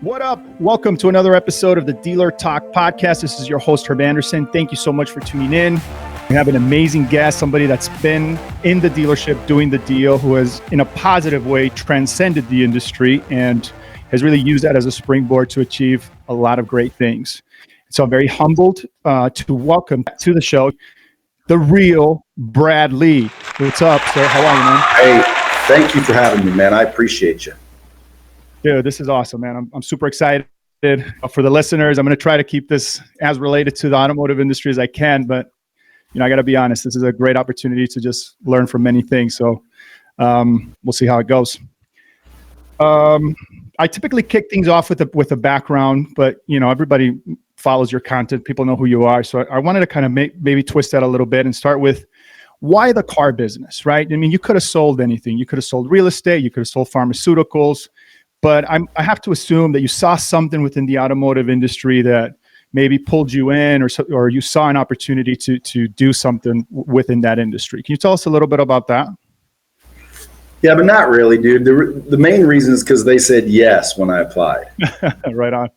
What up? Welcome to another episode of the Dealer Talk podcast. This is your host, Herb Anderson. Thank you so much for tuning in. We have an amazing guest, somebody that's been in the dealership doing the deal, who has, in a positive way, transcended the industry and has really used that as a springboard to achieve a lot of great things. So I'm very humbled to welcome to the show, the real Bradlea. What's up, sir? How are you, man? Hey, thank you for having me, man. I appreciate you. Dude, this is awesome, man. I'm super excited. For the listeners, I'm going to try to keep this as related to the automotive industry as I can, but I got to be honest, this is a great opportunity to just learn from many things. So we'll see how it goes. I typically kick things off with a background, but everybody follows your content. People know who you are. So I wanted to kind of maybe twist that a little bit and start with why the car business, right? I mean, you could have sold anything. You could have sold real estate. You could have sold pharmaceuticals. But I have to assume that you saw something within the automotive industry that maybe pulled you in, or you saw an opportunity to do something within that industry. Can you tell us a little bit about that? Yeah, but not really, dude. The main reason is because they said yes when I applied. Right on.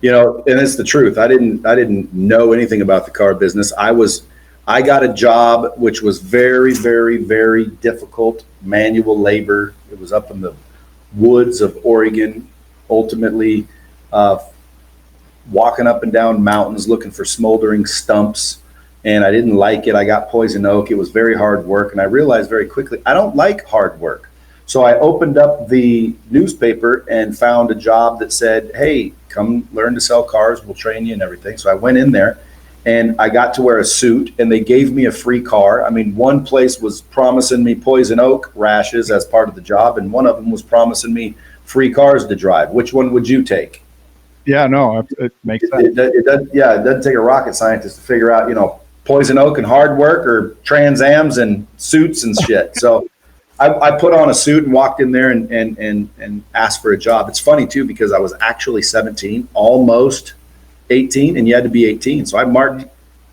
And it's the truth. I didn't know anything about the car business. I got a job which was very, very, very difficult, manual labor. It was up in the woods of Oregon, ultimately walking up and down mountains looking for smoldering stumps, and I didn't like it. I got poison oak. It was very hard work, and I realized very quickly I don't like hard work. So I opened up the newspaper and found a job that said, hey, come learn to sell cars, we'll train you and everything. So I went in there and I got to wear a suit, and they gave me a free car. I mean, one place was promising me poison oak rashes as part of the job, and one of them was promising me free cars to drive. Which one would you take? Yeah, no, it makes sense. It doesn't take a rocket scientist to figure out, poison oak and hard work, or Trans Ams and suits and shit. So I put on a suit and walked in there and asked for a job. It's funny too, because I was actually 17, almost 18, and you had to be 18. So I marked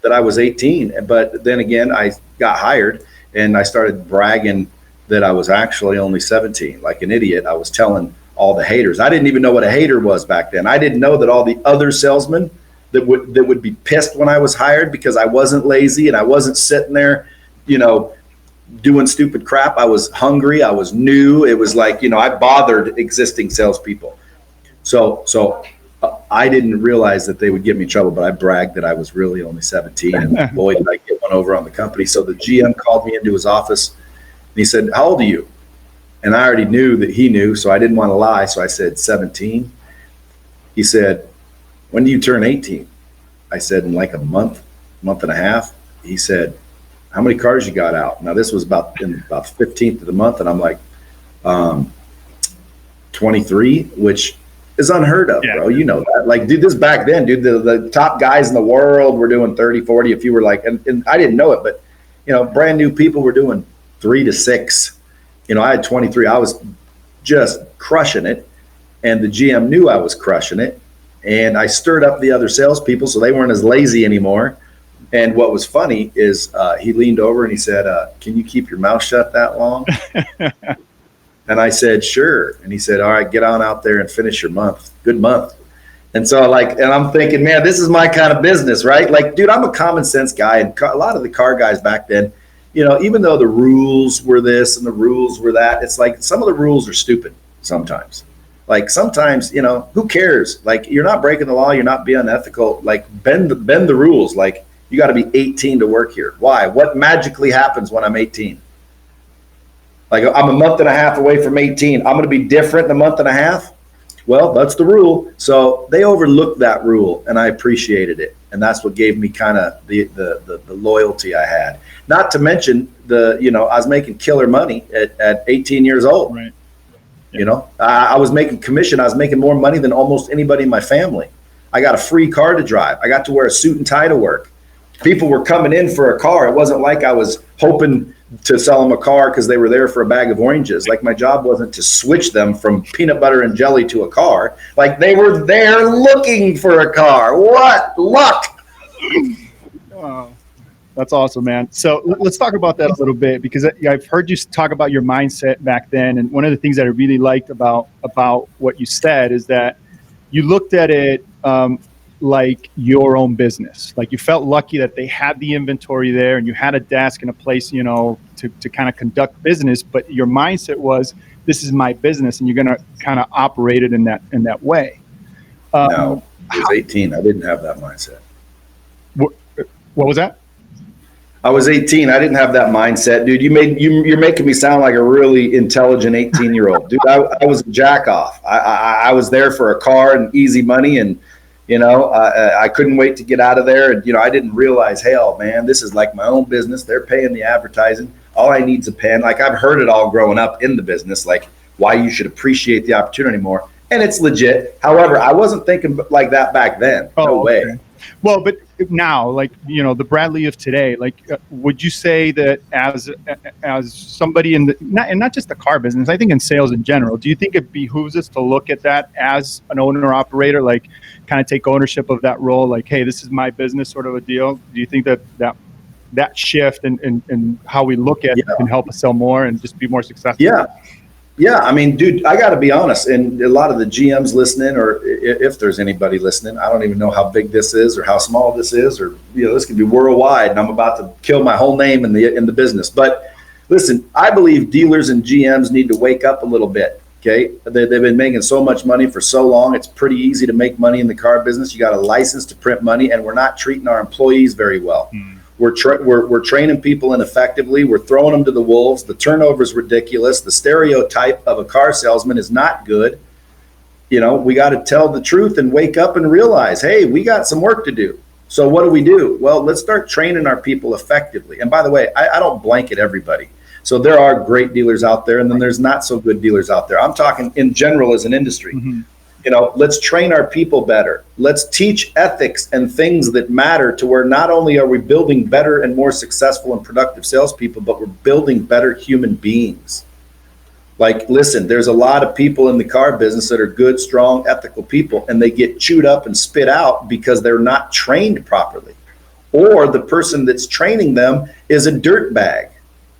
that I was 18, but then again, I got hired and I started bragging that I was actually only 17. Like an idiot, I was telling all the haters. I didn't even know what a hater was back then. I didn't know that all the other salesmen that would be pissed when I was hired because I wasn't lazy and I wasn't sitting there, doing stupid crap. I was hungry. I was new. It was like, I bothered existing salespeople. So I didn't realize that they would get me in trouble, but I bragged that I was really only 17, and boy, did I get one over on the company. So the GM called me into his office and he said, how old are you? And I already knew that he knew, so I didn't want to lie. So I said, 17. He said, when do you turn 18? I said, in like a month and a half. He said, how many cars you got out? Now this was about the 15th of the month. And I'm like, 23, which is unheard of, bro. You know that. Like, dude, this back then, dude, the top guys in the world were doing 30, 40. If you were like, and I didn't know it, but, brand new people were doing 3 to 6. I had 23. I was just crushing it. And the GM knew I was crushing it. And I stirred up the other salespeople so they weren't as lazy anymore. And what was funny is he leaned over and he said, can you keep your mouth shut that long? And I said, sure. And he said, all right, get on out there and finish your month. Good month. And so and I'm thinking, man, this is my kind of business, right? Like, dude, I'm a common sense guy. And a lot of the car guys back then, even though the rules were this and the rules were that, it's like some of the rules are stupid sometimes. Like sometimes, who cares? Like, you're not breaking the law. You're not being unethical. Like bend the rules. Like, you got to be 18 to work here. Why? What magically happens when I'm 18? Like, I'm a month and a half away from 18. I'm going to be different in a month and a half? Well, that's the rule. So they overlooked that rule, and I appreciated it. And that's what gave me kind of the loyalty I had. Not to mention I was making killer money at 18 years old. Right. Yeah. I was making commission. I was making more money than almost anybody in my family. I got a free car to drive. I got to wear a suit and tie to work. People were coming in for a car. It wasn't like I was hoping to sell them a car because they were there for a bag of oranges. Like, my job wasn't to switch them from peanut butter and jelly to a car. Like, they were there looking for a car. What luck! Wow. That's awesome, man. So let's talk about that a little bit, because I've heard you talk about your mindset back then. And one of the things that I really liked about what you said is that you looked at it like your own business. Like you felt lucky that they had the inventory there and you had a desk and a place, to kind of conduct business. But your mindset was, this is my business, and you're going to kind of operate it in that way. No, I was 18. I didn't have that mindset. What was that? I was 18. I didn't have that mindset, dude. You're making me sound like a really intelligent 18-year-old, dude. I was a jack off. I was there for a car and easy money, and I couldn't wait to get out of there. And I didn't realize, hell, man, this is like my own business. They're paying the advertising. All I need is a pen. Like I've heard it all growing up in the business, like why you should appreciate the opportunity more, and it's legit. However, I wasn't thinking like that back then. No way. Okay. Well, but now, like, the Bradley of today, like, would you say that as somebody not just the car business, I think in sales in general, do you think it behooves us to look at that as an owner operator, like kind of take ownership of that role, like, hey, this is my business sort of a deal? Do you think that shift and how we look at it can help us sell more and just be more successful? Yeah, I mean, dude, I got to be honest, and a lot of the GMs listening, or if there's anybody listening, I don't even know how big this is or how small this is, or this could be worldwide, and I'm about to kill my whole name in the business. But listen, I believe dealers and GMs need to wake up a little bit. Okay, they've been making so much money for so long. It's pretty easy to make money in the car business. You got a license to print money, and we're not treating our employees very well. We're training people ineffectively. We're throwing them to the wolves. The turnover is ridiculous. The stereotype of a car salesman is not good. We got to tell the truth and wake up and realize, hey, we got some work to do. So what do? Well, let's start training our people effectively. And by the way, I don't blanket everybody. So there are great dealers out there, and then there's not so good dealers out there. I'm talking in general as an industry. Mm-hmm. Let's train our people better. Let's teach ethics and things that matter, to where not only are we building better and more successful and productive salespeople, but we're building better human beings. Like, listen, there's a lot of people in the car business that are good, strong, ethical people, and they get chewed up and spit out because they're not trained properly. Or the person that's training them is a dirtbag.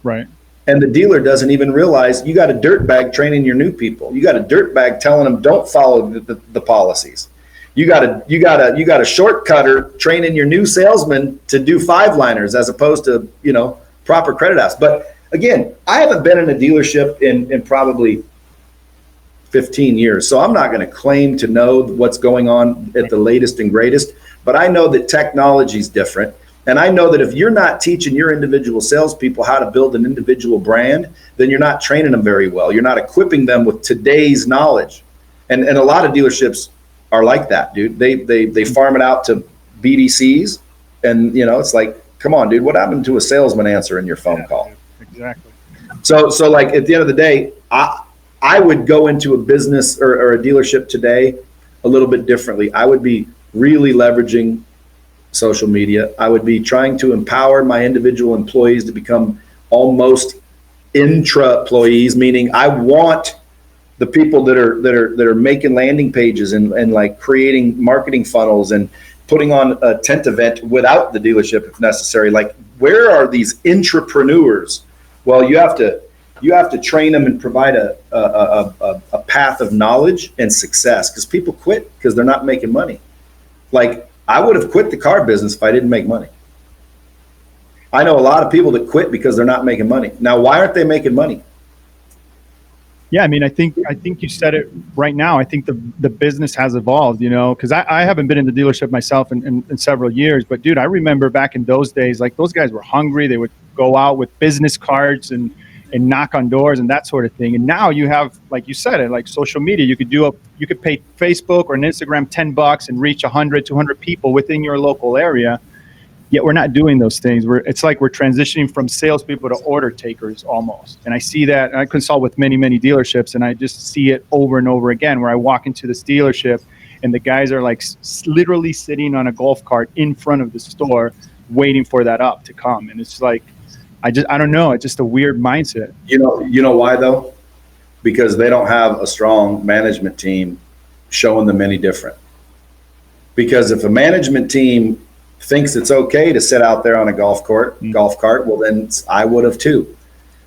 Right. And the dealer doesn't even realize you got a dirtbag training your new people. You got a dirtbag telling them don't follow the policies. You got a shortcutter training your new salesman to do 5-liners as opposed to proper credit apps. But again, I haven't been in a dealership in probably 15 years, so I'm not going to claim to know what's going on at the latest and greatest. But I know that technology is different. And I know that if you're not teaching your individual salespeople how to build an individual brand, then you're not training them very well. You're not equipping them with today's knowledge. And a lot of dealerships are like that, dude. They farm it out to BDCs, and it's like, come on, dude, what happened to a salesman answering your phone call? Exactly. So like at the end of the day, I would go into a business or a dealership today a little bit differently. I would be really leveraging social media. I would be trying to empower my individual employees to become almost intra-employees, meaning I want the people that are making landing pages and like creating marketing funnels and putting on a tent event without the dealership if necessary. Like, where are these intrapreneurs? Well, you have to train them and provide a path of knowledge and success, because people quit because they're not making money. Like, I would have quit the car business if I didn't make money. I know a lot of people that quit because they're not making money. Now, why aren't they making money? Yeah, I mean, I think you said it right now. I think the business has evolved, because I haven't been in the dealership myself in several years. But, dude, I remember back in those days, like, those guys were hungry. They would go out with business cards and knock on doors and that sort of thing. And now you have, like you said, like social media. You could pay Facebook or an Instagram $10 and reach 100, 200 people within your local area. Yet we're not doing those things. It's like we're transitioning from salespeople to order takers almost. And I see that. I consult with many, many dealerships, and I just see it over and over again, where I walk into this dealership and the guys are like literally sitting on a golf cart in front of the store waiting for that up to come. And it's like, I don't know. It's just a weird mindset. You know why though? Because they don't have a strong management team showing them any different. Because if a management team thinks it's okay to sit out there on a golf cart, well, then I would have too.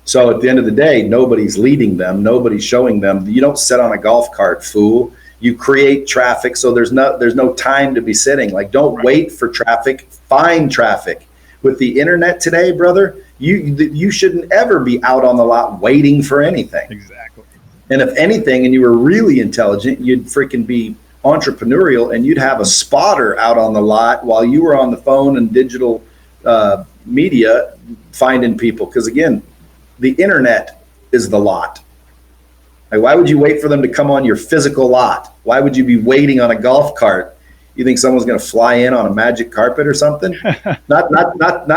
So at the end of the day, nobody's leading them. Nobody's showing them. You don't sit on a golf cart, fool. You create traffic, so there's no time to be sitting. Like, don't wait for traffic, find traffic. With the internet today, brother, you shouldn't ever be out on the lot waiting for anything. Exactly. And if anything, and you were really intelligent, you'd freaking be entrepreneurial, and you'd have a spotter out on the lot while you were on the phone and digital media finding people. Because again, the internet is the lot. Like, why would you wait for them to come on your physical lot? Why would you be waiting on a golf cart? You think someone's going to fly in on a magic carpet or something? Not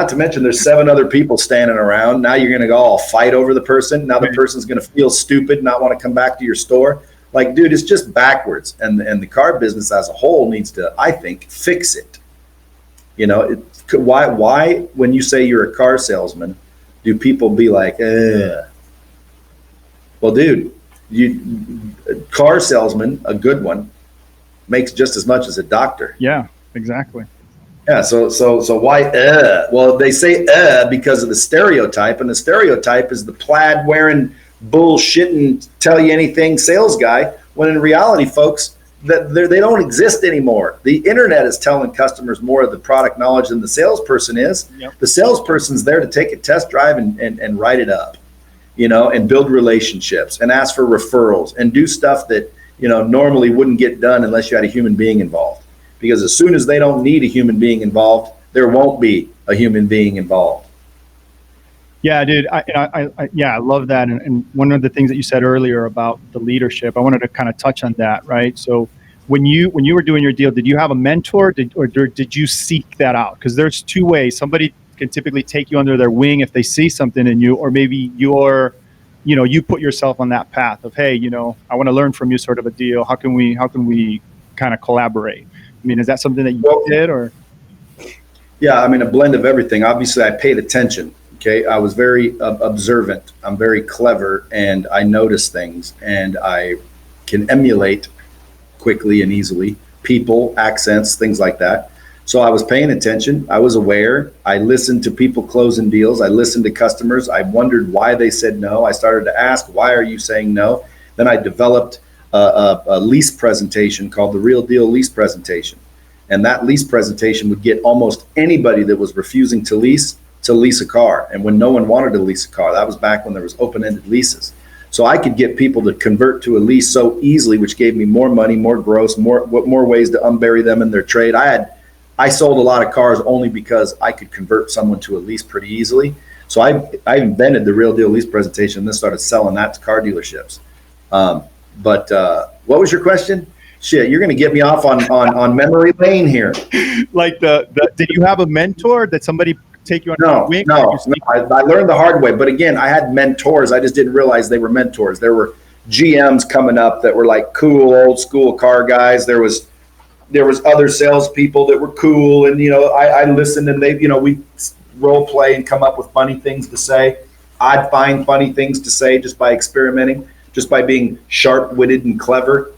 to mention there's 7 other people standing around. Now you're going to go all fight over the person. Now the person's going to feel stupid, not want to come back to your store. Like, dude, it's just backwards. And the car business as a whole needs to, I think, fix it. You know, why when you say you're a car salesman, do people be like, well, dude, car salesman, a good one, makes just as much as a doctor. Yeah, exactly. Yeah, so why well, they say because of the stereotype, and the stereotype is the plaid wearing, bullshitting, tell you anything sales guy, when in reality, folks, that they don't exist anymore. The internet is telling customers more of the product knowledge than the salesperson is. Yep. The salesperson's there to take a test drive and write it up, you know, and build relationships and ask for referrals and do stuff that, you know, normally wouldn't get done unless you had a human being involved. Because as soon as they don't need a human being involved, there won't be a human being involved. Yeah, dude. I love that. And one of the things that you said earlier about the leadership, I wanted to kind of touch on that, right? So when you were doing your deal, did you have a mentor, or did you seek that out? Because there's 2 ways. Somebody can typically take you under their wing if they see something in you, or maybe you put yourself on that path of, hey, you know, I want to learn from you, sort of a deal. How can we kind of collaborate? I mean, is that something that you did, or? Yeah, I mean, a blend of everything. Obviously, I paid attention. Okay, I was very observant. I'm very clever, and I notice things, and I can emulate quickly and easily people, accents, things like that. So I was paying attention. I was aware. I listened to people closing deals. I listened to customers. I wondered why they said no. I started to ask, why are you saying no? Then I developed a lease presentation called the Real Deal Lease Presentation. And that lease presentation would get almost anybody that was refusing to lease a car. And when no one wanted to lease a car, that was back when there was open-ended leases. So I could get people to convert to a lease so easily, which gave me more money, more gross, more ways to unbury them in their trade. I sold a lot of cars only because I could convert someone to a lease pretty easily. So I invented the Real Deal Lease Presentation and then started selling that to car dealerships. But what was your question? Shit, you're going to get me off on memory lane here. Like did you have a mentor? Did somebody take you under the wing? No. I learned the hard way. But again, I had mentors. I just didn't realize they were mentors. There were GMs coming up that were like cool, old school car guys. There was other salespeople that were cool, and I listened, and they, we role play and come up with funny things to say. I'd find funny things to say just by experimenting, just by being sharp-witted and clever.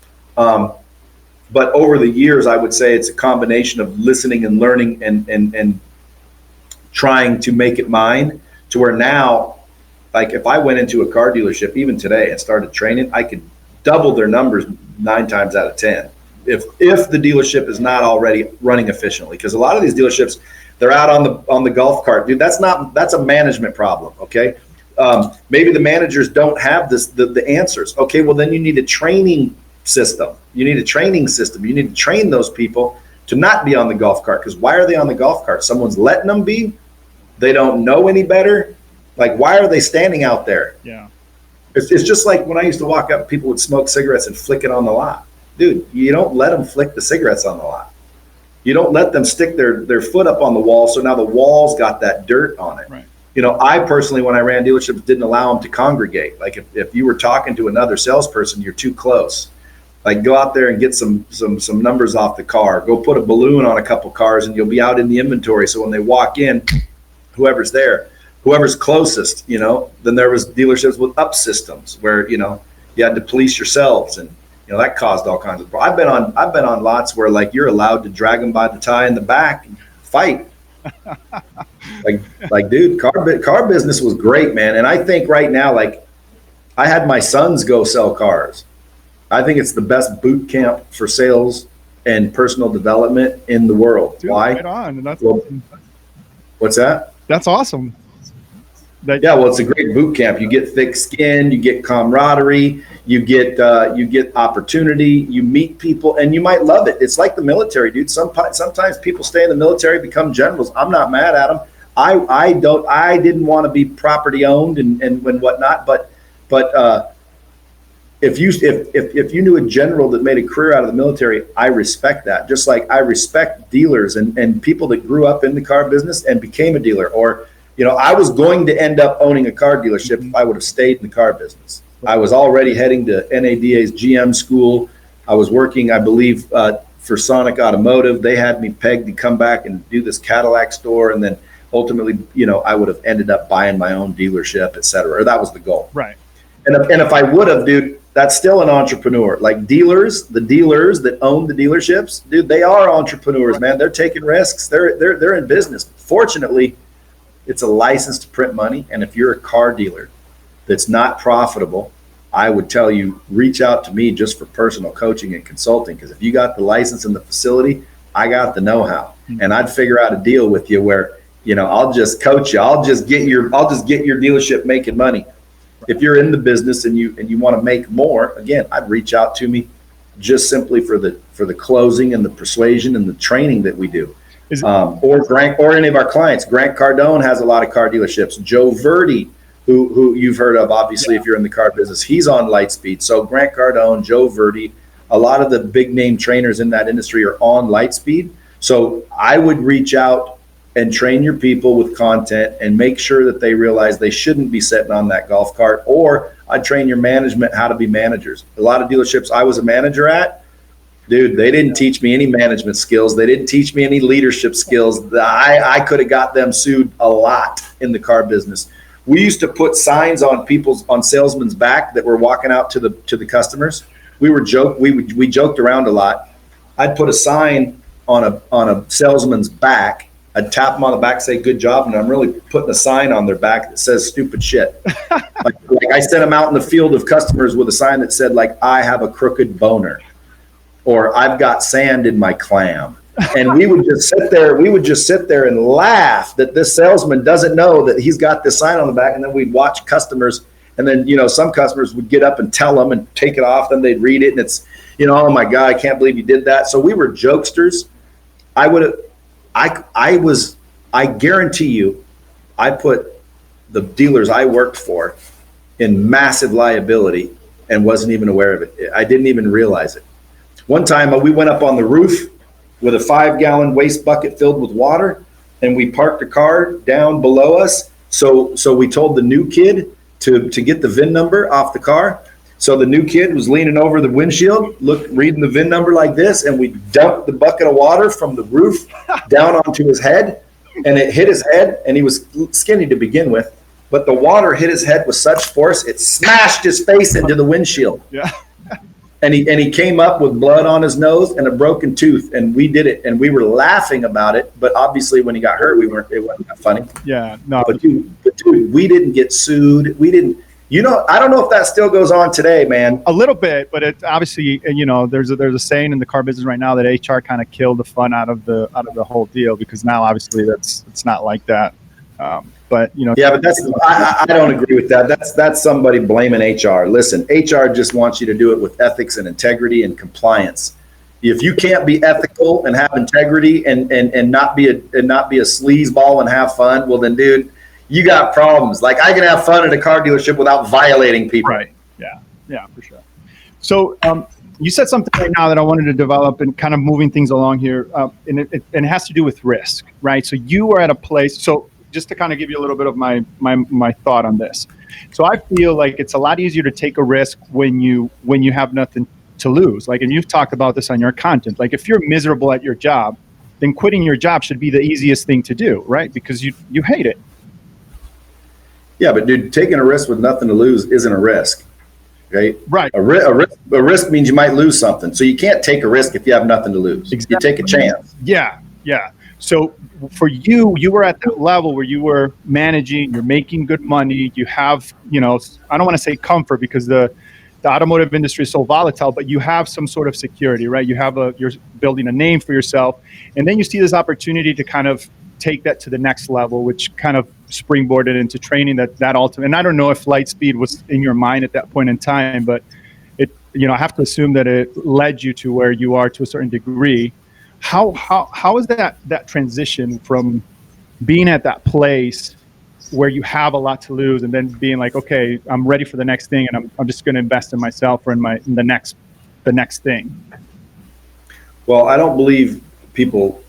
But over the years, I would say it's a combination of listening and learning and trying to make it mine, to where now, like if I went into a car dealership even today and started training, I could double their numbers 9 times out of 10. If the dealership is not already running efficiently, because a lot of these dealerships, they're out on the golf cart, dude. That's a management problem. Okay, maybe the managers don't have the answers. Okay, well then you need a training system. You need to train those people to not be on the golf cart. Because why are they on the golf cart? Someone's letting them be. They don't know any better. Like, why are they standing out there? Yeah, it's just like when I used to walk up, people would smoke cigarettes and flick it on the lot. Dude, you don't let them flick the cigarettes on the lot. You don't let them stick their foot up on the wall, so now the wall's got that dirt on it. Right. I personally, when I ran dealerships, didn't allow them to congregate. Like if you were talking to another salesperson, you're too close. Like, go out there and get some numbers off the car. Go put a balloon on a couple cars, and you'll be out in the inventory. So when they walk in, whoever's there, whoever's closest, then there was dealerships with up systems where, you had to police yourselves, and that caused all kinds of problems. I've been on lots where, like, you're allowed to drag them by the tie in the back and fight. like, dude, car business was great, man. And I think right now, like, I had my sons go sell cars. I think it's the best boot camp for sales and personal development in the world. Dude, Why? right on. That's Well, awesome. what's that? That's awesome. Yeah, well, it's a great boot camp. You get thick skin, you get camaraderie, you get opportunity, you meet people, and you might love it. It's like the military, dude. Sometimes people stay in the military, become generals. I'm not mad at them. I didn't want to be property owned and whatnot, but if you knew a general that made a career out of the military, I respect that. Just like I respect dealers and people that grew up in the car business and became a dealer. Or, I was going to end up owning a car dealership if I would have stayed in the car business. I was already heading to NADA's GM school. I was working, I believe, for Sonic Automotive. They had me pegged to come back and do this Cadillac store. And then ultimately, I would have ended up buying my own dealership, et cetera. Or that was the goal. Right. And if I would have, dude, that's still an entrepreneur. Like the dealers that own the dealerships, dude, they are entrepreneurs, man. They're taking risks. They're in business. Fortunately, it's a license to print money. And if you're a car dealer that's not profitable, I would tell you, reach out to me just for personal coaching and consulting. Because if you got the license and the facility, I got the know-how. And I'd figure out a deal with you where, I'll just coach you. I'll just get your dealership making money. If you're in the business and you want to make more, again, I'd reach out to me just simply for the closing and the persuasion and the training that we do. Or any of our clients. Grant Cardone has a lot of car dealerships. Joe Verdi, who you've heard of, obviously, if you're in the car business, he's on Lightspeed. So Grant Cardone, Joe Verdi, a lot of the big name trainers in that industry are on Lightspeed. So I would reach out and train your people with content and make sure that they realize they shouldn't be sitting on that golf cart. Or I'd train your management how to be managers. A lot of dealerships I was a manager at, dude, they didn't teach me any management skills. They didn't teach me any leadership skills. I could have got them sued a lot in the car business. We used to put signs on salesmen's back that were walking out to the customers. We joked around a lot. I'd put a sign on a salesman's back. I'd tap them on the back, say good job, and I'm really putting a sign on their back that says stupid shit. like I sent them out in the field of customers with a sign that said, like, I have a crooked boner, or I've got sand in my clam. And we would just sit there and laugh that this salesman doesn't know that he's got this sign on the back. And then we'd watch customers, and then some customers would get up and tell them and take it off. Then they'd read it, and it's oh my God, I can't believe you did that. So we were jokesters. I guarantee you, I put the dealers I worked for in massive liability and wasn't even aware of it. I didn't even realize it. One time we went up on the roof with a 5-gallon waste bucket filled with water, and we parked a car down below us. So we told the new kid to get the VIN number off the car. So the new kid was leaning over the windshield, reading the VIN number like this, and we dumped the bucket of water from the roof down onto his head, and it hit his head, and he was skinny to begin with, but the water hit his head with such force, it smashed his face into the windshield. Yeah. And he came up with blood on his nose and a broken tooth, and we did it, and we were laughing about it. But obviously, when he got hurt, it wasn't that funny. Yeah, no. But dude, we didn't get sued. We didn't. I don't know if that still goes on today, man. A little bit, but it obviously, there's a saying in the car business right now that HR kind of killed the fun out of the whole deal, because now obviously it's not like that. But yeah, but I don't agree with that. That's somebody blaming HR. Listen, HR just wants you to do it with ethics and integrity and compliance. If you can't be ethical and have integrity and not be a sleazeball and have fun, well then, dude, you got problems. Like, I can have fun at a car dealership without violating people. Right. Yeah, for sure. So you said something right now that I wanted to develop and kind of moving things along here, and it has to do with risk, right? So you were at a place. So just to kind of give you a little bit of my thought on this. So I feel like it's a lot easier to take a risk when you have nothing to lose. Like, and you've talked about this on your content. Like, if you're miserable at your job, then quitting your job should be the easiest thing to do, right? Because you hate it. Yeah, but dude, taking a risk with nothing to lose isn't a risk. Okay? Right. A risk means you might lose something. So you can't take a risk if you have nothing to lose. Exactly. You take a chance. Yeah. So for you were at that level where you were managing, you're making good money, you have, I don't want to say comfort, because the the automotive industry is so volatile, but you have some sort of security, right? You're building a name for yourself, and then you see this opportunity to kind of take that to the next level, which kind of springboarded into training that ultimate. And I don't know if Lightspeed was in your mind at that point in time, but I have to assume that it led you to where you are to a certain degree. How is that transition from being at that place where you have a lot to lose and then being like, okay, I'm ready for the next thing, and I'm just going to invest in myself or in the next thing? Well, I don't believe people,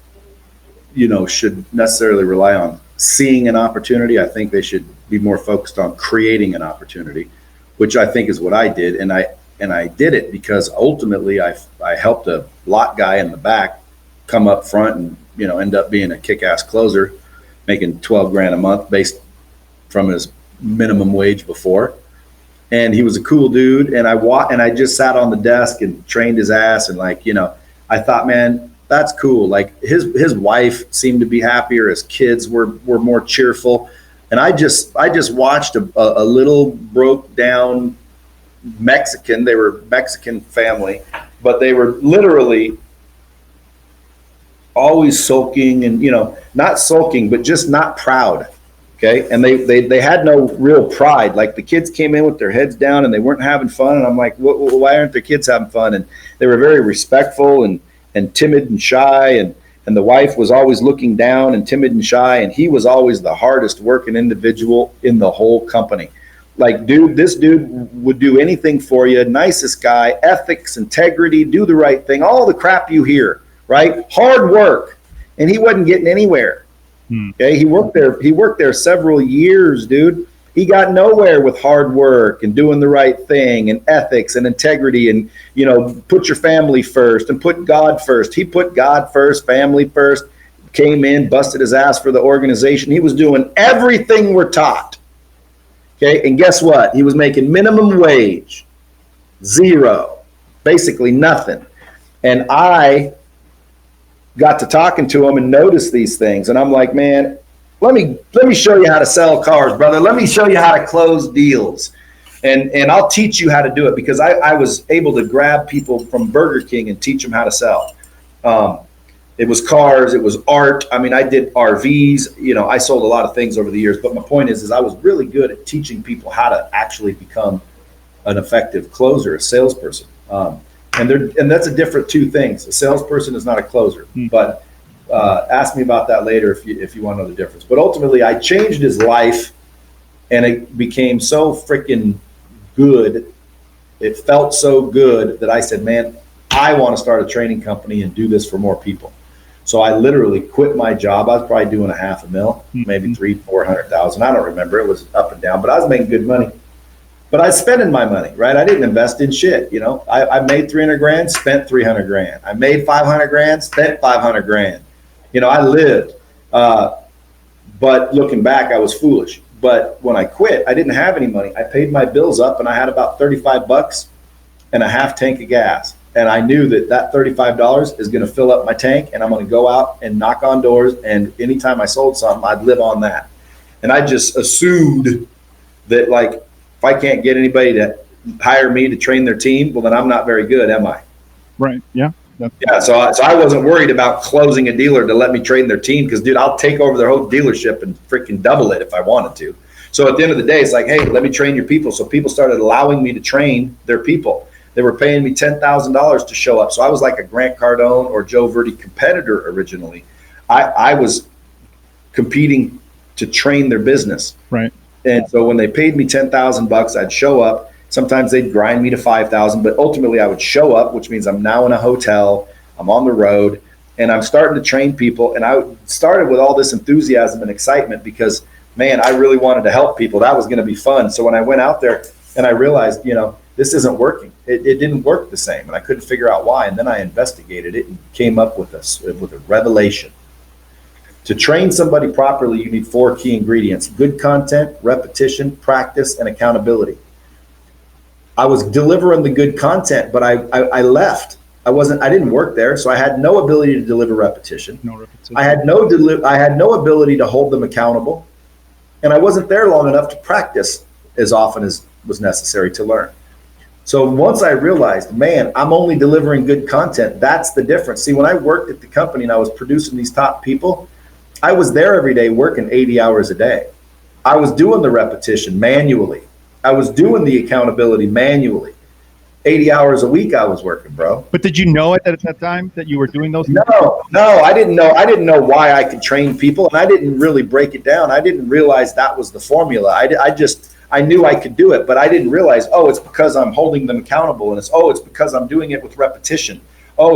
should necessarily rely on seeing an opportunity. I think they should be more focused on creating an opportunity, which I think is what I did. And I did it because ultimately I helped a lot guy in the back come up front and, end up being a kick-ass closer, making 12 grand a month based from his minimum wage before. And he was a cool dude. And I just sat on the desk and trained his ass. And I thought, man, that's cool. Like his wife seemed to be happier. His kids were more cheerful. And I just watched a little broke down Mexican. They were Mexican family, but they were literally always sulking and, not sulking, but just not proud. Okay. And they had no real pride. Like the kids came in with their heads down and they weren't having fun. And I'm like, why aren't their kids having fun? And they were very respectful and timid and shy. And the wife was always looking down and timid and shy. And he was always the hardest working individual in the whole company. Like, this dude would do anything for you. Nicest guy, ethics, integrity, do the right thing, all the crap you hear, right? Hard work. And he wasn't getting anywhere. Okay. He worked there several years, dude. He got nowhere with hard work and doing the right thing and ethics and integrity and, put your family first and put God first. He put God first, family first, came in, busted his ass for the organization. He was doing everything we're taught. Okay. And guess what? He was making minimum wage, zero, basically nothing. And I got to talking to him and noticed these things. And I'm like, man, let me show you how to sell cars, brother. Let me show you how to close deals. And I'll teach you how to do it, because I was able to grab people from Burger King and teach them how to sell. It was cars, it was art. I mean, I did RVs, I sold a lot of things over the years, but my point is I was really good at teaching people how to actually become an effective closer, a salesperson. And that's a different two things. A salesperson is not a closer, but ask me about that later if you want to know the difference. But ultimately, I changed his life, and it became so freaking good. It felt so good that I said, man, I want to start a training company and do this for more people. So I literally quit my job. I was probably doing $500,000, maybe $300,000-400,000. I don't remember. It was up and down, but I was making good money. But I was spending my money, right? I didn't invest in shit. I made 300 grand, spent 300 grand. I made 500 grand, spent 500 grand. I lived. But looking back, I was foolish. But when I quit, I didn't have any money. I paid my bills up, and I had about $35 and a half tank of gas. And I knew that $35 is going to fill up my tank, and I'm going to go out and knock on doors. And anytime I sold something, I'd live on that. And I just assumed that, like, if I can't get anybody to hire me to train their team, well, then I'm not very good, am I? Right. Yeah. Yeah. So I wasn't worried about closing a dealer to let me train their team, because, dude, I'll take over their whole dealership and freaking double it if I wanted to. So at the end of the day, it's like, hey, let me train your people. So people started allowing me to train their people. They were paying me $10,000 to show up. So I was like a Grant Cardone or Joe Verdi competitor originally. I was competing to train their business. Right. And so when they paid me $10,000, I'd show up. Sometimes they'd grind me to $5,000, but ultimately I would show up, which means I'm now in a hotel, I'm on the road, and I'm starting to train people. And I started with all this enthusiasm and excitement because, man, I really wanted to help people. That was going to be fun. So when I went out there and I realized, this isn't working. It didn't work the same, and I couldn't figure out why. And then I investigated it and came up with a revelation. To train somebody properly, you need 4 key ingredients: good content, repetition, practice, and accountability. I was delivering the good content, but I left. I didn't work there, so I had no ability to deliver repetition. No repetition. I had no ability to hold them accountable, and I wasn't there long enough to practice as often as was necessary to learn. So once I realized, man, I'm only delivering good content, that's the difference. See, when I worked at the company and I was producing these top people, I was there every day working 80 hours a day. I was doing the repetition manually. I was doing the accountability manually. 80 hours a week I was working, bro. But did you know it at that time that you were doing those? No, I didn't know. I didn't know why I could train people, and I didn't really break it down. I didn't realize that was the formula. I knew I could do it, but I didn't realize, oh, it's because I'm holding them accountable, and it's because I'm doing it with repetition. I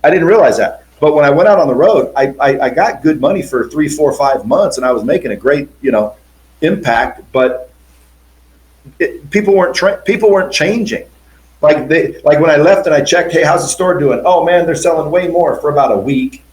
didn't realize that. But when I went out on the road, I got good money for 3, 4, 5 months, and I was making a great, impact. But people weren't changing. Like when I left and I checked, hey, how's the store doing? Oh man, they're selling way more for about a week.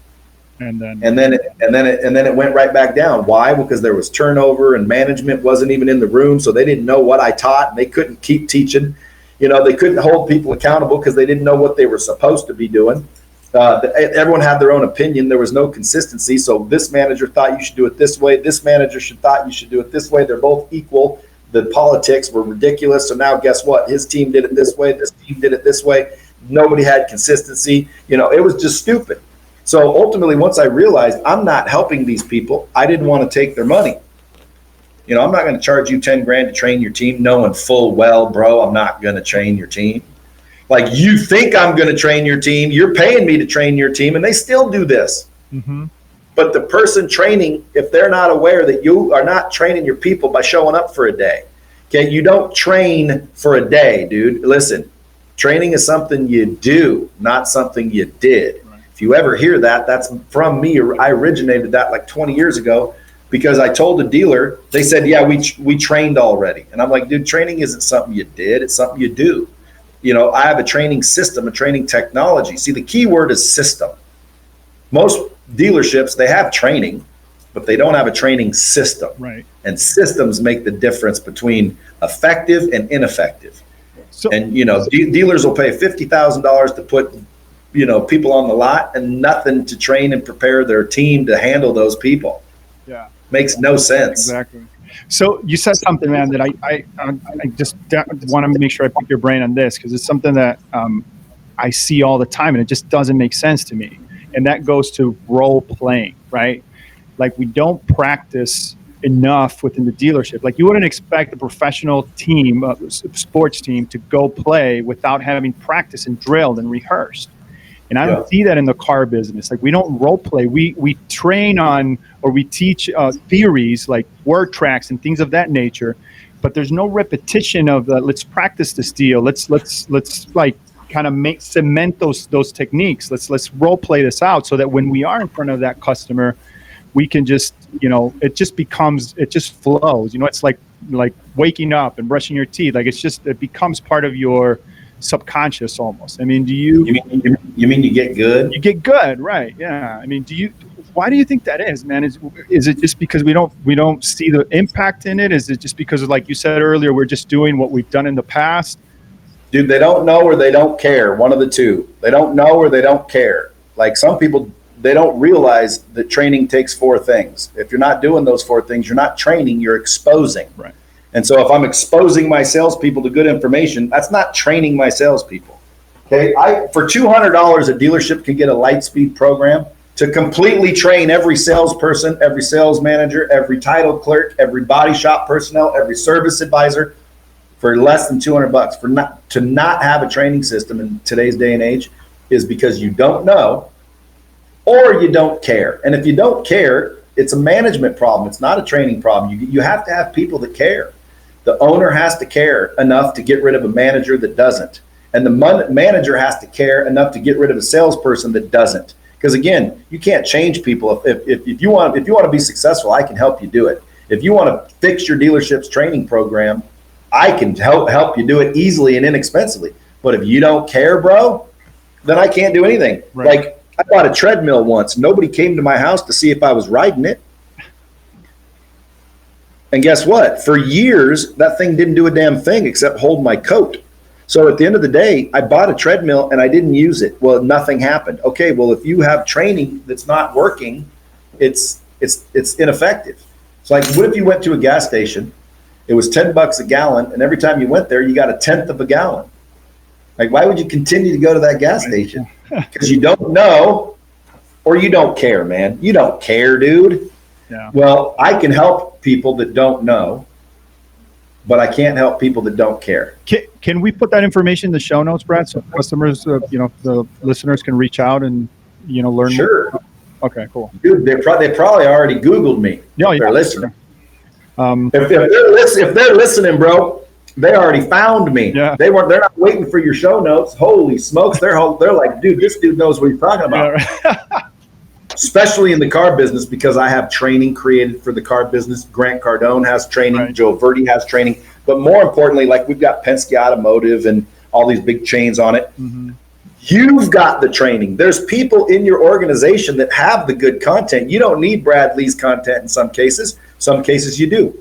And then it went right back down. Why? Because there was turnover and management wasn't even in the room, so they didn't know what I taught, and they couldn't keep teaching. They couldn't hold people accountable because they didn't know what they were supposed to be doing. Everyone had their own opinion. There was no consistency. So this manager thought you should do it this way. This manager thought you should do it this way. They're both equal. The politics were ridiculous. So now guess what? His team did it this way. This team did it this way. Nobody had consistency. It was just stupid. So ultimately, once I realized I'm not helping these people, I didn't want to take their money. I'm not going to charge you 10 grand to train your team, knowing full well, bro, I'm not going to train your team. Like, you think I'm going to train your team. You're paying me to train your team, and they still do this. Mm-hmm. But the person training, if they're not aware that you are not training your people by showing up for a day, okay, you don't train for a day, dude. Listen, training is something you do, not something you did. Right. If you ever hear that, that's from me. I originated that like 20 years ago because I told a dealer, they said, yeah, we trained already. And I'm like, dude, training isn't something you did. It's something you do. I have a training system, a training technology. See, the key word is system. Most dealerships, they have training, but they don't have a training system. Right. And systems make the difference between effective and ineffective. So, and, dealers will pay $50,000 to put, people on the lot and nothing to train and prepare their team to handle those people. Yeah. Makes no sense. Exactly. So you said something, man, that I just want to make sure I pick your brain on this, because it's something that I see all the time and it just doesn't make sense to me. And that goes to role playing, right? Like, we don't practice enough within the dealership. Like, you wouldn't expect a professional team, sports team, to go play without having practice and drilled and rehearsed. And I don't see that in the car business. Like, we don't role play. We train on, or we teach theories like word tracks and things of that nature, but there's no repetition of let's practice this deal. Let's like kind of cement those techniques. Let's role play this out so that when we are in front of that customer, we can just, it just flows. It's like waking up and brushing your teeth. Like, it becomes part of your subconscious almost. I mean, you mean you get good? You get good, right? Yeah. I mean, why do you think that is, man? Is it just because we don't see the impact in it? Is it just because, like you said earlier, we're just doing what we've done in the past? Dude, they don't know or they don't care. One of the two. They don't know or they don't care. Like, some people, they don't realize that training takes 4 things. If you're not doing those 4 things, you're not training, you're exposing. Right. And so if I'm exposing my salespeople to good information, that's not training my salespeople. Okay, for $200, a dealership can get a Lightspeed program to completely train every salesperson, every sales manager, every title clerk, every body shop personnel, every service advisor for less than $200. To not have a training system in today's day and age is because you don't know or you don't care. And if you don't care, it's a management problem. It's not a training problem. You have to have people that care. The owner has to care enough to get rid of a manager that doesn't. And the manager has to care enough to get rid of a salesperson that doesn't. Because again, you can't change people. If you want to be successful, I can help you do it. If you want to fix your dealership's training program, I can help you do it easily and inexpensively. But if you don't care, bro, then I can't do anything. Right. Like, I bought a treadmill once. Nobody came to my house to see if I was riding it. And guess what? For years, that thing didn't do a damn thing except hold my coat. So at the end of the day, I bought a treadmill and I didn't use it. Well, nothing happened. Okay, well, if you have training that's not working, it's ineffective. It's like, what if you went to a gas station It was $10 a gallon, and every time you went there, you got a tenth of a gallon. Like, why would you continue to go to that gas station? Because you don't know, or you don't care, man. You don't care, dude. Yeah. Well, I can help people that don't know, but I can't help people that don't care. Can we put that information in the show notes, Brad, so customers, the listeners can reach out and, learn Sure. more? Okay, cool. Dude, they probably already Googled me. Yeah, if they're listening. Sure. If they're listening, bro, they already found me. Yeah. They're not waiting for your show notes. Holy smokes. They're like, dude, this dude knows what he's talking about. Yeah, right. Especially in the car business, because I have training created for the car business. Grant Cardone has training. Right. Joe Verdi has training. But more importantly, like we've got Penske Automotive and all these big chains on it. Mm-hmm. You've got the training. There's people in your organization that have the good content. You don't need Brad Lee's content in some cases. Some cases you do.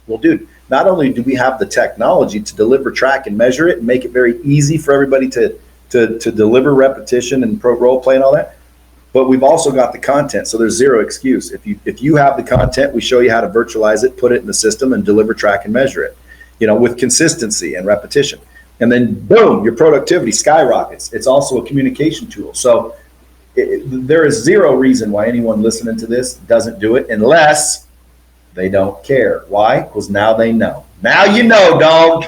Well, dude, not only do we have the technology to deliver, track, and measure it and make it very easy for everybody to deliver repetition and pro role play and all that, but we've also got the content. So there's zero excuse. If you have the content, we show you how to virtualize it, put it in the system, and deliver, track, and measure it, with consistency and repetition. And then boom, your productivity skyrockets. It's also a communication tool. So there is zero reason why anyone listening to this doesn't do it unless they don't care. Why? Because now they know. Now you know, dog.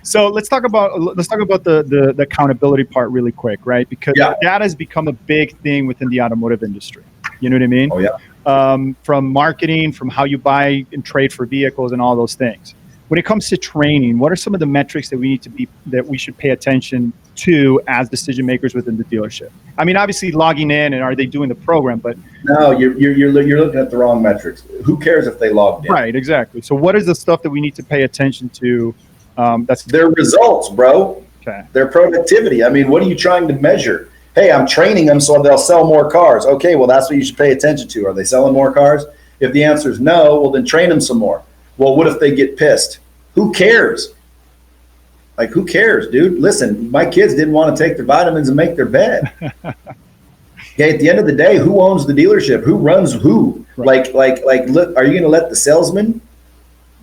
So let's talk about the accountability part really quick, right? Because that has become a big thing within the automotive industry. You know what I mean? Oh yeah. From marketing, from how you buy and trade for vehicles, and all those things. When it comes to training, what are some of the metrics that we should pay attention to as decision makers within the dealership? I mean, obviously logging in and are they doing the program, but no, you're looking at the wrong metrics. Who cares if they logged in? Right, exactly. So what is the stuff that we need to pay attention to? That's their results, bro. Okay. Their productivity. I mean, what are you trying to measure? Hey, I'm training them so they'll sell more cars. Okay, well, that's what you should pay attention to. Are they selling more cars? If the answer is no, well, then train them some more. Well, what if they get pissed? Who cares? Like, who cares, dude? Listen, my kids didn't want to take their vitamins and make their bed. Okay, at the end of the day, who owns the dealership? Who runs who? Right. Like, look, are you going to let the salesman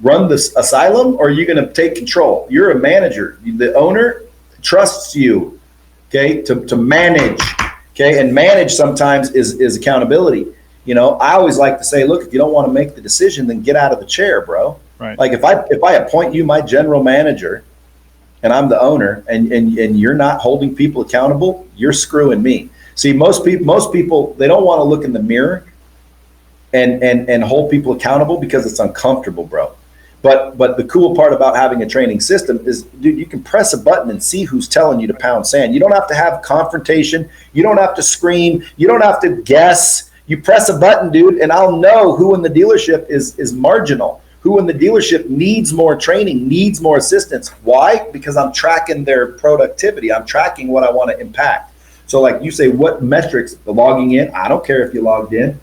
run the asylum, or are you going to take control? You're a manager. The owner trusts you, okay, to manage, okay? And manage sometimes is accountability. I always like to say, look, if you don't want to make the decision, then get out of the chair, bro. Right. Like if I appoint you my general manager and I'm the owner and you're not holding people accountable, you're screwing me. See, most people, they don't want to look in the mirror and hold people accountable because it's uncomfortable, bro. But the cool part about having a training system is, dude, you can press a button and see who's telling you to pound sand. You don't have to have confrontation. You don't have to scream. You don't have to guess. You press a button, dude, and I'll know who in the dealership is marginal. Who in the dealership needs more training, needs more assistance. Why? Because I'm tracking their productivity. I'm tracking what I want to impact. So like you say, what metrics? The logging in, I don't care if you logged in.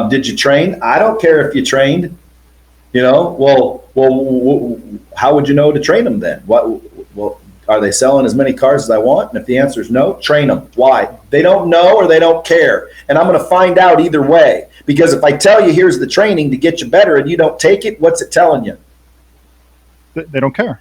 Did you train? I don't care if you trained. Well, how would you know to train them then? Well, are they selling as many cars as I want? And if the answer is no, train them. Why? They don't know or they don't care. And I'm going to find out either way. Because if I tell you here's the training to get you better and you don't take it, what's it telling you? They don't care.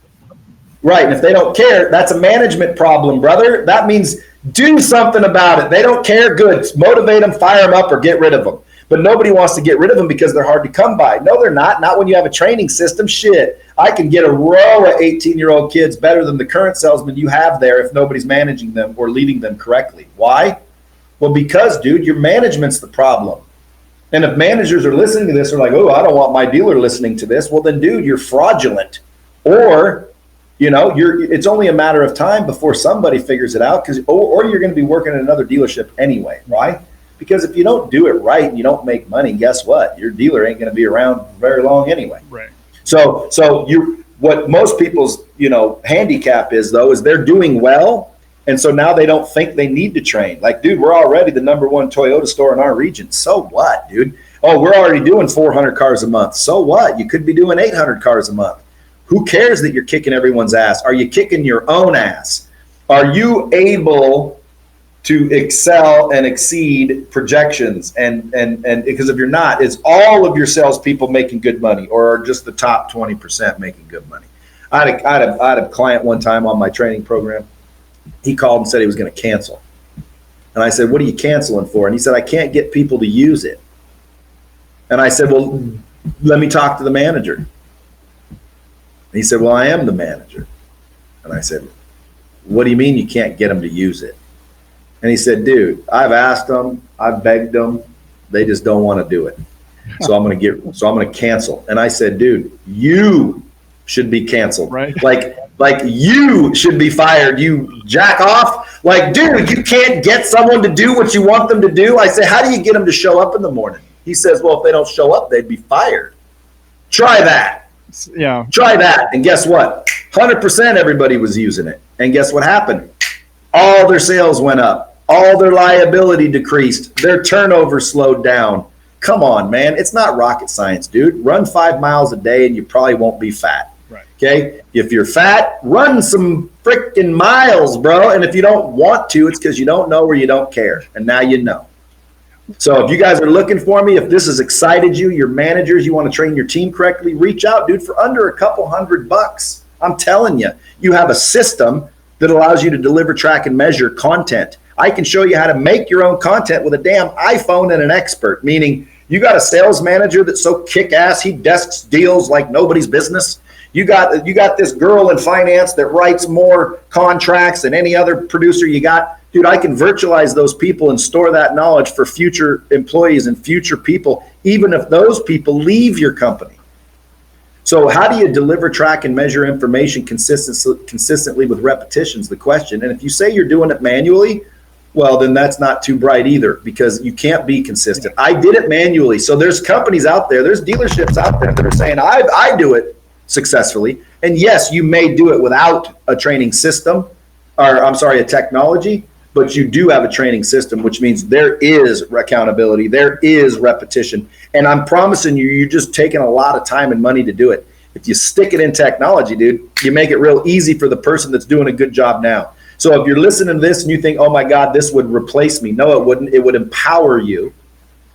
Right. And if they don't care, that's a management problem, brother. That means do something about it. They don't care. Good. Motivate them, fire them up, or get rid of them. But nobody wants to get rid of them because they're hard to come by. No, they're not. Not when you have a training system. Shit. I can get a row of 18-year-old kids better than the current salesman you have there if nobody's managing them or leading them correctly. Why? Well, because, dude, your management's the problem. And if managers are listening to this or like, oh, I don't want my dealer listening to this, well, then, dude, you're fraudulent. Or, it's only a matter of time before somebody figures it out, or you're going to be working at another dealership anyway, right? Because if you don't do it right and you don't make money, guess what? Your dealer ain't going to be around very long anyway. Right. So what most people's, handicap is, though, is they're doing well. And so now they don't think they need to train. Like, dude, we're already the #1 Toyota store in our region. So what, dude? Oh, we're already doing 400 cars a month. So what? You could be doing 800 cars a month. Who cares that you're kicking everyone's ass? Are you kicking your own ass? Are you able to excel and exceed projections. And because if you're not, is all of your salespeople making good money, or are just the top 20% making good money? I had a client one time on my training program. He called and said he was going to cancel. And I said, what are you canceling for? And he said, I can't get people to use it. And I said, well, let me talk to the manager. And he said, well, I am the manager. And I said, what do you mean you can't get them to use it? And he said, dude, I've asked them, I've begged them, they just don't want to do it. So I'm going to cancel. And I said, dude, you should be canceled. Right. Like you should be fired. You jack off. Like, dude, you can't get someone to do what you want them to do. I say, how do you get them to show up in the morning? He says, well, if they don't show up, they'd be fired. Try that. Yeah. Try that. And guess what? 100% everybody was using it. And guess what happened? All their sales went up. All their liability decreased. Their turnover slowed down. Come on, man. It's not rocket science, dude. Run 5 miles a day and you probably won't be fat. Right. Okay? If you're fat, run some freaking miles, bro. And if you don't want to, it's because you don't know or you don't care. And now you know. So if you guys are looking for me, if this has excited you, your managers, you want to train your team correctly, reach out, dude, for under a couple $100. I'm telling you, you have a system that allows you to deliver, track, and measure content. I can show you how to make your own content with a damn iPhone and an expert, meaning you got a sales manager that's so kick-ass, he desks deals like nobody's business. You got this girl in finance that writes more contracts than any other producer you got. Dude, I can virtualize those people and store that knowledge for future employees and future people, even if those people leave your company. So how do you deliver, track, and measure information consistently with repetitions? The question. And if you say you're doing it manually, well, then that's not too bright either, because you can't be consistent. I did it manually. So there's companies out there, there's dealerships out there that are saying, I do it successfully. And yes, you may do it without a training system, or a technology, but you do have a training system, which means there is accountability, there is repetition. And I'm promising you, you're just taking a lot of time and money to do it. If you stick it in technology, dude, you make it real easy for the person that's doing a good job now. So if you're listening to this and you think, oh my God, this would replace me. No, it wouldn't. It would empower you.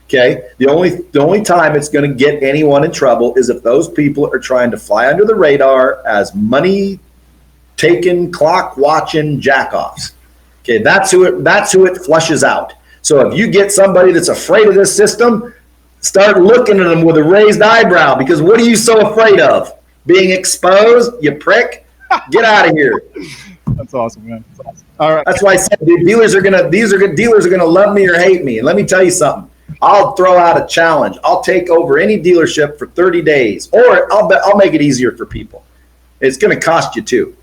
Okay. The only time it's going to get anyone in trouble is if those people are trying to fly under the radar as money taking, clock watching jackoffs. Okay. That's who it flushes out. So if you get somebody that's afraid of this system, start looking at them with a raised eyebrow, because what are you so afraid of? Being exposed, you prick? Get out of here. That's awesome, man. That's awesome. All right. That's why I said, dude, dealers are gonna love me or hate me. And let me tell you something. I'll throw out a challenge. I'll take over any dealership for 30 days, or I'll make it easier for people. It's gonna cost you too,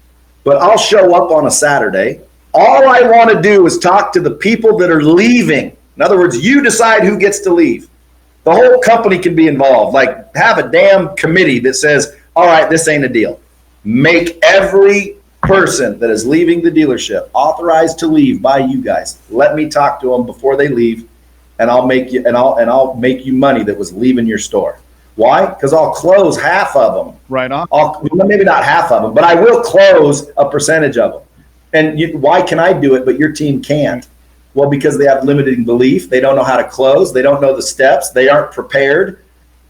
but I'll show up on a Saturday. All I want to do is talk to the people that are leaving. In other words, you decide who gets to leave. The whole company can be involved. Like, have a damn committee that says, all right, this ain't a deal. Make every person that is leaving the dealership authorized to leave by you guys. Let me talk to them before they leave, and I'll make you money that was leaving your store. Why? Because I'll close half of them. Right on. Maybe not half of them, but I will close a percentage of them. And why can I do it, but your team can't? Well, because they have limiting belief. They don't know how to close. They don't know the steps. They aren't prepared.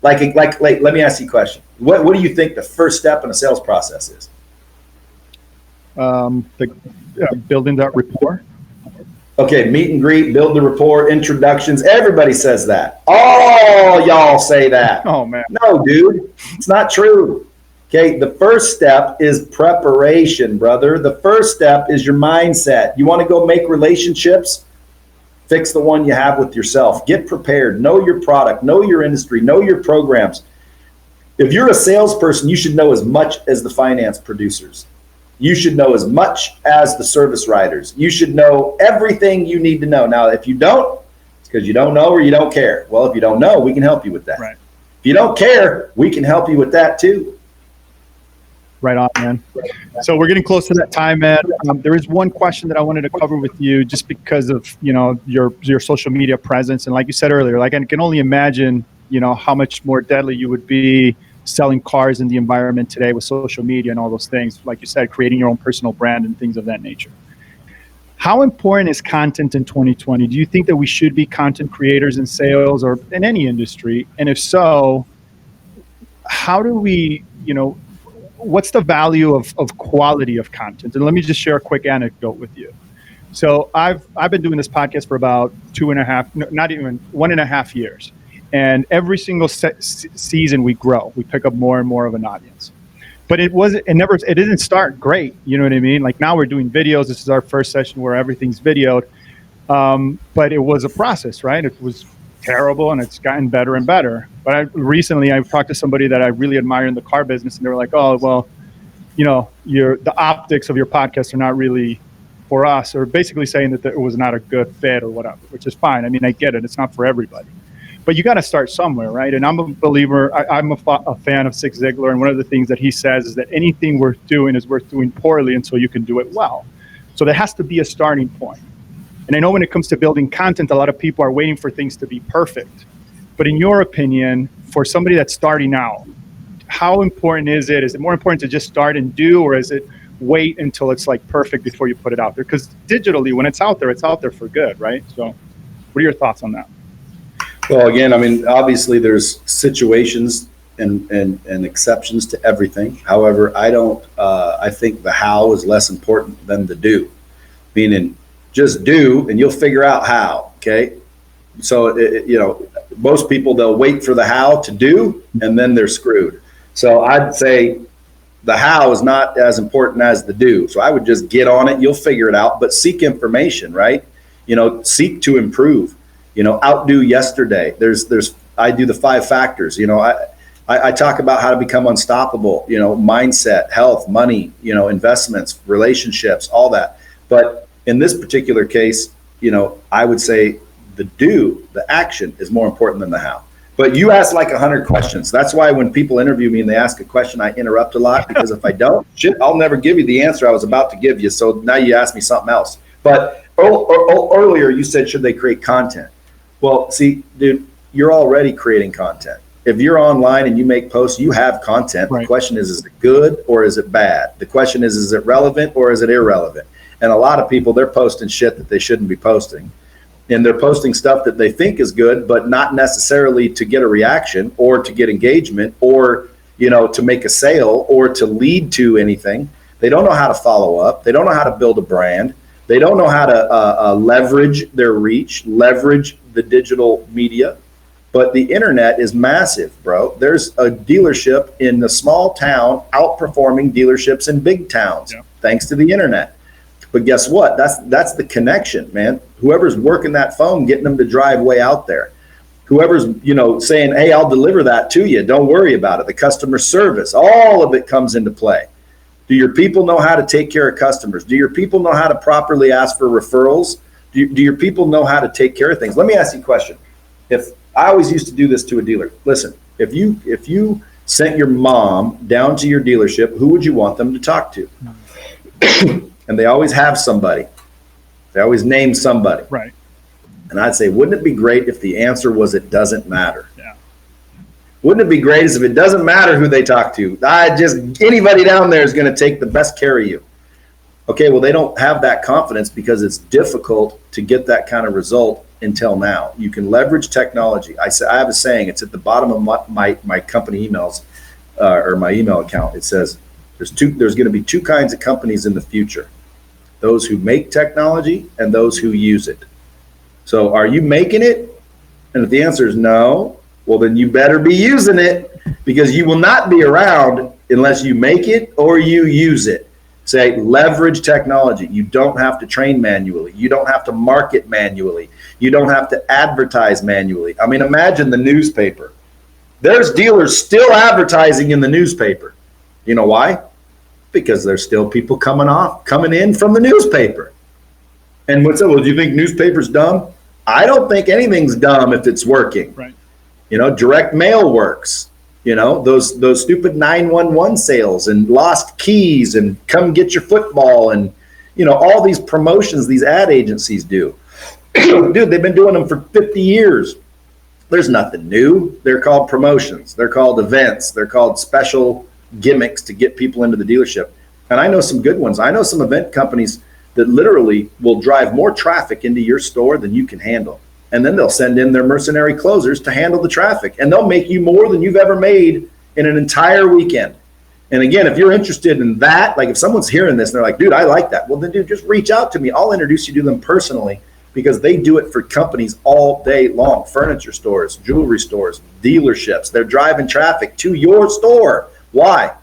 Like let me ask you a question. What do you think the first step in a sales process is? Building that rapport. Okay, meet and greet, build the rapport, introductions. Everybody says that. All y'all say that. Oh, man. No, dude, it's not true. Okay, the first step is preparation, brother. The first step is your mindset. You want to go make relationships? Fix the one you have with yourself. Get prepared. Know your product. Know your industry. Know your programs. If you're a salesperson, you should know as much as the finance producers. You should know as much as the service writers. You should know everything you need to know. Now, if you don't, it's because you don't know or you don't care. Well, if you don't know, we can help you with that. Right. If you don't care, we can help you with that too. Right on, man. So we're getting close to that time, man. There is one question that I wanted to cover with you, just because of your social media presence, and like you said earlier, like I can only imagine how much more deadly you would be selling cars in the environment today with social media and all those things. Like you said, creating your own personal brand and things of that nature. How important is content in 2020? Do you think that we should be content creators in sales or in any industry? And if so, how do we, what's the value of quality of content? And let me just share a quick anecdote with you. So I've been doing this podcast for about 1.5 years. And every single season we grow, we pick up more and more of an audience. But it didn't start great. You know what I mean? Like now we're doing videos. This is our first session where everything's videoed. But it was a process, right? It was terrible and it's gotten better and better. But recently I talked to somebody that I really admire in the car business, and they were like, oh, well, the optics of your podcast are not really for us, or basically saying that it was not a good fit or whatever, which is fine. I mean, I get it. It's not for everybody. But you got to start somewhere, right? And I'm a believer. I'm a fan of Zig Ziglar, and one of the things that he says is that anything worth doing is worth doing poorly until you can do it well. So there has to be a starting point. And I know when it comes to building content, a lot of people are waiting for things to be perfect. But in your opinion, for somebody that's starting out, how important is it? Is it more important to just start and do, or is it wait until it's like perfect before you put it out there? Because digitally, when it's out there for good, right? So what are your thoughts on that? Well, again, I mean, obviously there's situations and exceptions to everything. However, I think the how is less important than the do. Meaning just do and you'll figure out how, okay? So, most people, they'll wait for the how to do and then they're screwed. So I'd say the how is not as important as the do. So I would just get on it, you'll figure it out, but seek information, right? Seek to improve. Outdo yesterday. I do the 5 factors. I talk about how to become unstoppable, mindset, health, money, investments, relationships, all that. But in this particular case, I would say the action is more important than the how. But you asked like 100 questions. That's why when people interview me and they ask a question, I interrupt a lot, because if I don't, I'll never give you the answer I was about to give you. So now you ask me something else. But earlier you said, should they create content? Well, see, dude, you're already creating content. If you're online and you make posts, you have content. Right. The question is it good or is it bad? The question is it relevant or is it irrelevant? And a lot of people, they're posting shit that they shouldn't be posting. And they're posting stuff that they think is good, but not necessarily to get a reaction or to get engagement or, to make a sale or to lead to anything. They don't know how to follow up. They don't know how to build a brand. They don't know how to leverage their reach, leverage the digital media. But the internet is massive, bro. There's a dealership in the small town outperforming dealerships in big towns, thanks to the internet. But guess what? That's the connection, man. Whoever's working that phone, getting them to drive way out there. Whoever's, saying, hey, I'll deliver that to you. Don't worry about it. The customer service, all of it comes into play. Do your people know how to take care of customers? Do your people know how to properly ask for referrals? Do your people know how to take care of things? Let me ask you a question. If I always used to do this to a dealer. Listen, if you sent your mom down to your dealership, who would you want them to talk to? And they always have somebody. They always name somebody. Right. And I'd say, wouldn't it be great if the answer was it doesn't matter? Yeah. Wouldn't it be great if it doesn't matter who they talk to? Anybody down there is going to take the best care of you. Okay, well, they don't have that confidence because it's difficult to get that kind of result until now. You can leverage technology. I have a saying, it's at the bottom of my company emails or my email account. It says, there's going to be 2 kinds of companies in the future. Those who make technology and those who use it. So are you making it? And if the answer is no, well, then you better be using it, because you will not be around unless you make it or you use it. Say, leverage technology. You don't have to train manually. You don't have to market manually. You don't have to advertise manually. I mean, imagine the newspaper. There's dealers still advertising in the newspaper. You know why? Because there's still people coming in from the newspaper. And what's that? Well, do you think newspaper's dumb? I don't think anything's dumb if it's working. Right. Direct mail works. Those stupid 911 sales and lost keys and come get your football and, all these promotions these ad agencies do. Dude, they've been doing them for 50 years. There's nothing new. They're called promotions. They're called events. They're called special gimmicks to get people into the dealership. And I know some good ones. I know some event companies that literally will drive more traffic into your store than you can handle. And then they'll send in their mercenary closers to handle the traffic, and they'll make you more than you've ever made in an entire weekend. And again, if you're interested in that, like if someone's hearing this and they're like, dude, I like that. Well, then dude, just reach out to me. I'll introduce you to them personally, because they do it for companies all day long. Furniture stores, jewelry stores, dealerships. They're driving traffic to your store. Why?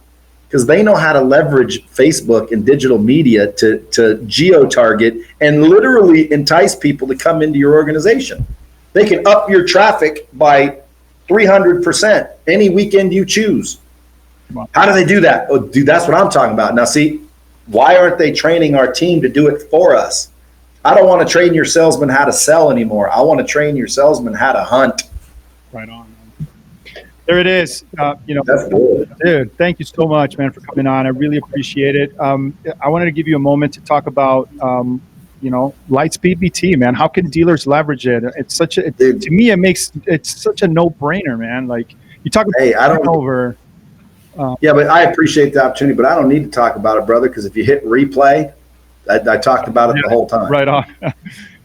Because they know how to leverage Facebook and digital media to geo-target and literally entice people to come into your organization. They can up your traffic by 300% any weekend you choose. How do they do that? Oh, dude, that's what I'm talking about. Now, see, why aren't they training our team to do it for us? I don't want to train your salesman how to sell anymore. I want to train your salesman how to hunt. Right on. There it is. That's good. Dude, thank you so much, man, for coming on. I really appreciate it. I wanted to give you a moment to talk about, Lightspeed BT, man. How can dealers leverage it? It's such a, to me, it's such a no-brainer, man. Like you talk about over. Yeah, but I appreciate the opportunity, but I don't need to talk about it, brother, because if you hit replay, I talked about it the whole time. Right on.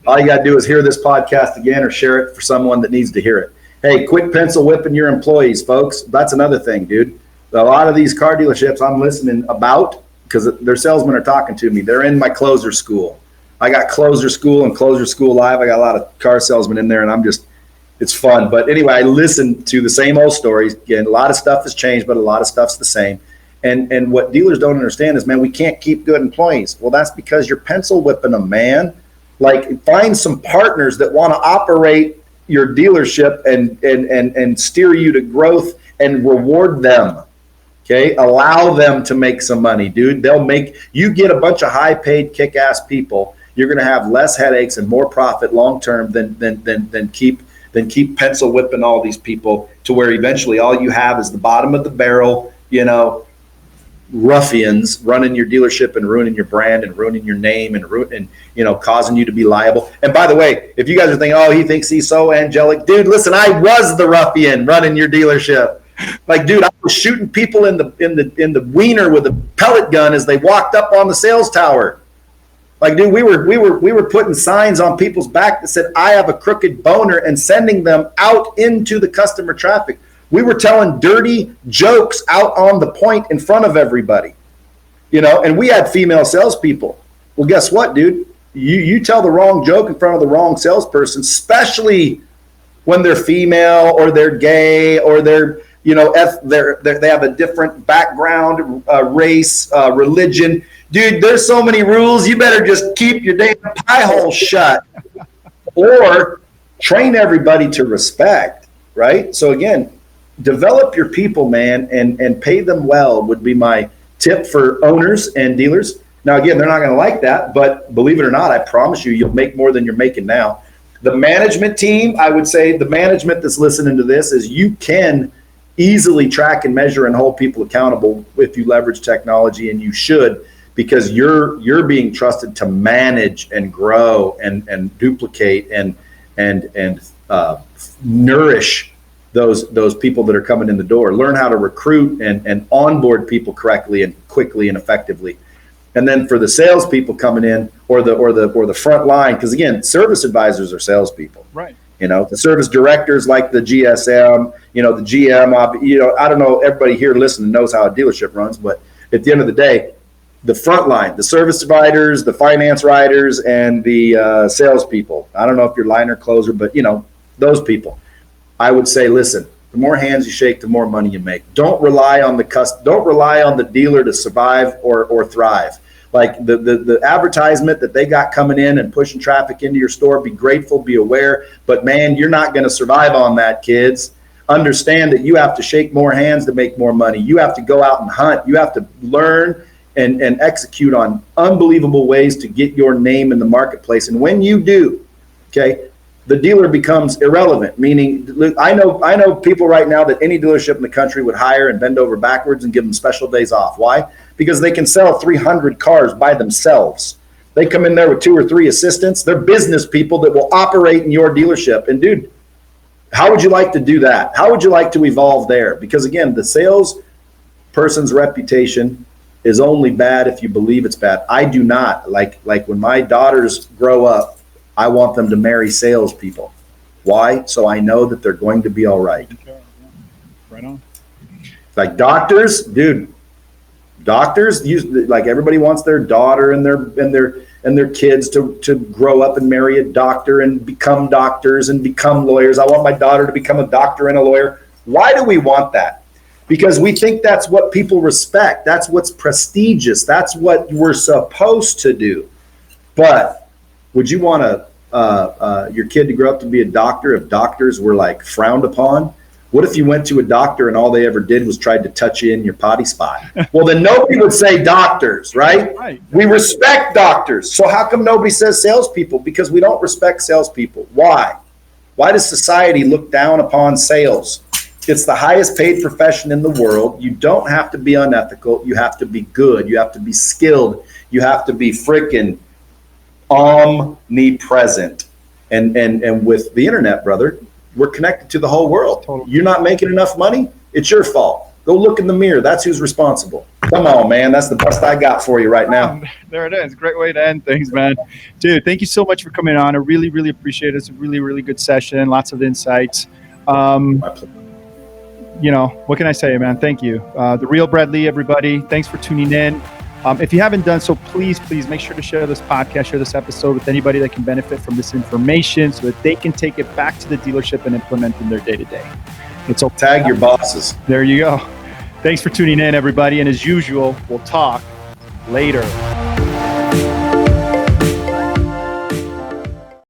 All you got to do is hear this podcast again or share it for someone that needs to hear it. Hey, quit pencil whipping your employees, folks. That's another thing, dude. A lot of these car dealerships I'm listening about, because their salesmen are talking to me. They're in my closer school. I got closer school and closer school live. I got a lot of car salesmen in there, and it's fun. But anyway, I listen to the same old stories. Again, a lot of stuff has changed, but a lot of stuff's the same. And what dealers don't understand is, man, we can't keep good employees. Well, that's because you're pencil whipping them, man. Like, find some partners that want to operate your dealership and steer you to growth and reward them. Okay, allow them to make some money, dude. You get a bunch of high-paid, kick-ass people. You're going to have less headaches and more profit long term than keep pencil whipping all these people to where eventually all you have is the bottom of the barrel, ruffians running your dealership and ruining your brand and ruining your name and causing you to be liable. And by the way, if you guys are thinking, oh, he thinks he's so angelic, dude, listen, I was the ruffian running your dealership. Like, dude, I was shooting people in the wiener with a pellet gun as they walked up on the sales tower. Like, dude, we were putting signs on people's back that said, I have a crooked boner, and sending them out into the customer traffic. We were telling dirty jokes out on the point in front of everybody, and we had female salespeople. Well, guess what, dude? You tell the wrong joke in front of the wrong salesperson, especially when they're female or they're gay or they have a different background, race, religion. Dude, there's so many rules. You better just keep your damn pie hole shut or train everybody to respect, right? So again, develop your people, man, and pay them well would be my tip for owners and dealers. Now, again, they're not going to like that, but believe it or not, I promise you'll make more than you're making now. The management team, I would say the management that's listening to this is you can easily track and measure and hold people accountable if you leverage technology, and you should, because you're being trusted to manage and grow and duplicate and nourish those people that are coming in the door. Learn how to recruit and onboard people correctly and quickly and effectively. And then for the salespeople coming in, or the front line, because again, service advisors are salespeople. Right. The service directors like the GSM, the GM. I don't know. Everybody here listening knows how a dealership runs, but at the end of the day, the front line, the service providers, the finance writers, and the salespeople. I don't know if you're line or closer, but those people. I would say, listen, the more hands you shake, the more money you make. Don't rely on the dealer to survive or thrive. Like the advertisement that they got coming in and pushing traffic into your store, be grateful, be aware. But man, you're not going to survive on that, kids. Understand that you have to shake more hands to make more money. You have to go out and hunt. You have to learn and execute on unbelievable ways to get your name in the marketplace. And when you do, okay, the dealer becomes irrelevant. Meaning, I know people right now that any dealership in the country would hire and bend over backwards and give them special days off. Why? Because they can sell 300 cars by themselves. They come in there with 2 or 3 assistants. They're business people that will operate in your dealership. And dude, how would you like to do that? How would you like to evolve there? Because again, the sales person's reputation is only bad if you believe it's bad. I do not. Like when my daughters grow up, I want them to marry salespeople. Why? So I know that they're going to be all right. Right on. Like doctors, dude. Doctors like everybody wants their daughter and their kids to grow up and marry a doctor and become doctors and become lawyers. I want my daughter to become a doctor and a lawyer. Why do we want that? Because we think that's what people respect. That's what's prestigious. That's what we're supposed to do. But would you want your kid to grow up to be a doctor if doctors were like frowned upon? What if you went to a doctor and all they ever did was tried to touch you in your potty spot? Well, then nobody would say doctors, right? Right. We respect doctors. So how come nobody says salespeople? Because we don't respect salespeople. Why? Why does society look down upon sales? It's the highest paid profession in the world. You don't have to be unethical. You have to be good. You have to be skilled. You have to be freaking omnipresent. And with the internet, brother, we're connected to the whole world. Totally. You're not making enough money? It's your fault. Go look in the mirror. That's who's responsible. Come on, man. That's the best I got for you right now. There it is. Great way to end things, man. Dude, thank you so much for coming on. I really, really appreciate it. It's a really, really good session. Lots of insights. You know, what can I say, man? Thank you. The Real Bradley, everybody. Thanks for tuning in. If you haven't done so, please make sure to share this podcast, share this episode with anybody that can benefit from this information so that they can take it back to the dealership and implement in their day-to-day. It's all tag your bosses. There you go. Thanks for tuning in, everybody. And as usual, we'll talk later.